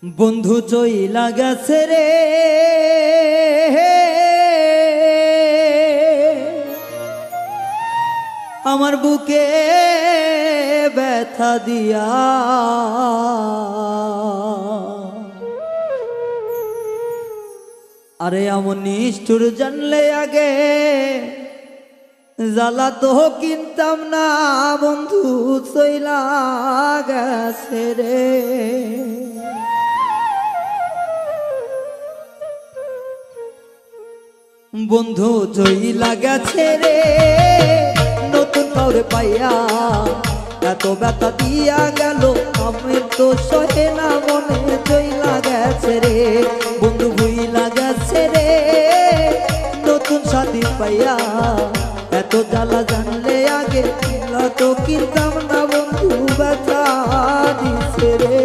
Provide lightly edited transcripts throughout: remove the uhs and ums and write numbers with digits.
বন্ধু চইলা গেছে রে আমার বুকে ব্যথা দিয়া, আরে এমন নিষ্ঠুর জানলে আগে জ্বালা তো কিনতাম না। বন্ধু চইলা গেছে রে, বন্ধু চইলা গেছে রে নতুন কাউরে পাইয়া, এত ব্যথা দিয়া গেল আমি তো সহে না মনে। চইলা গেছে রে বন্ধু ভুইলা গেছে রে নতুন সাথী পাইয়া, এত জ্বালা জানলে আগে তো কিনতাম না। বন্ধু ব্যথা দিছে রে,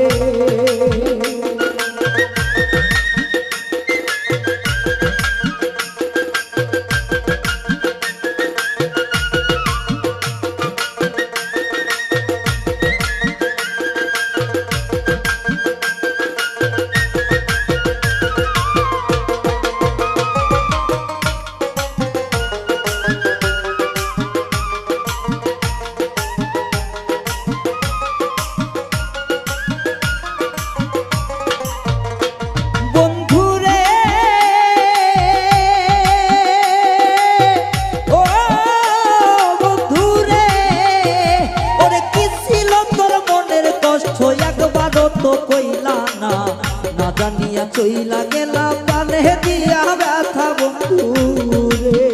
কইলা না না জানিয়া চইলা গেলা পানে দিয়া ব্যথা বন্ধু রে।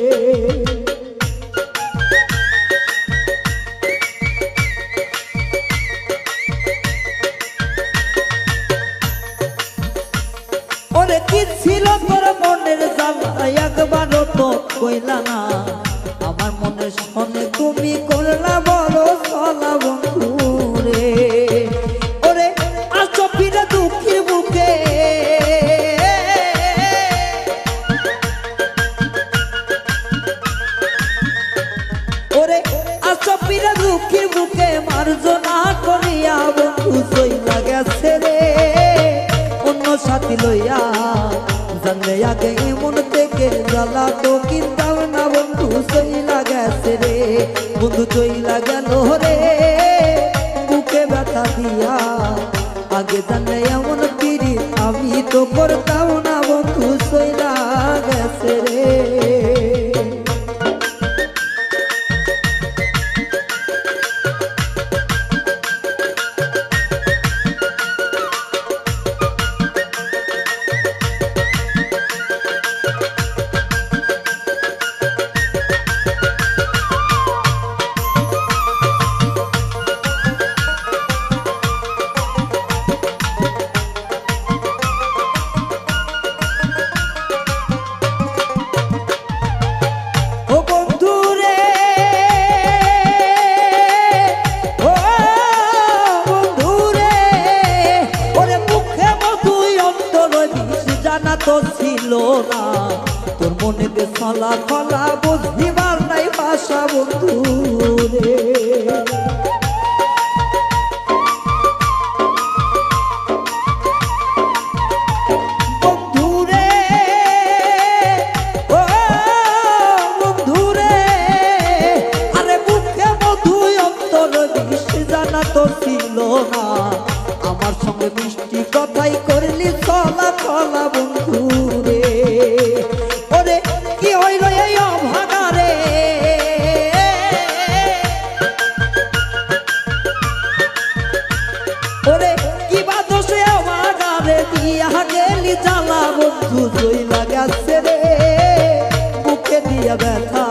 ওরে কি ছিল তোর মনের জ্বালা একবারও তো কইলা না, আমার মনের সনে তুমি করলা বড় চলা বন্ধু রে। দুঃখের বুকে ওরে আচপিরা দুঃখের বুকে মার্জনা করিয়া বন্ধু চইলা গেছে রে অন্য সাথী লইয়া। জানলে আগে এমন থেকে জ্বালা তো কিনতাম না। বন্ধু চইলা গেছে রে বন্ধু চইলা গেল রে বুকে ব্যথা দিয়া, আগে জানলে এমন পিরি আমি তো করতাম না। বন্ধু চইলা গেছে রে, তো ছিল না তোর মনে বে ফলা ফলা বুঝিবার নাই ভাষা বন্ধু রে। বন্ধু রে ও বন্ধু রে, আরে বুকে মধু অন্তর বিষ জানা তো ছিল না, আমার সঙ্গে মিষ্টি কথাই করলি চলা চলা বন্ধু রে। ওরে কি হইল এই অভাগা রে, ওরে কি বাদসে অভাগা রে দিয়া গেলি জ্বালা। বন্ধু চইলা গেছে রে বুকে দিয়া ব্যথা,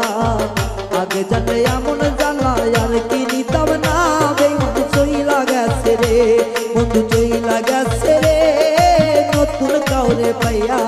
আগে জানলে এমন জ্বালা আর কি নিতাম না। বেঈমান চইলা গেছে রে বন্ধু চইলা গেছে রে নতুন কাউরে পাইয়া।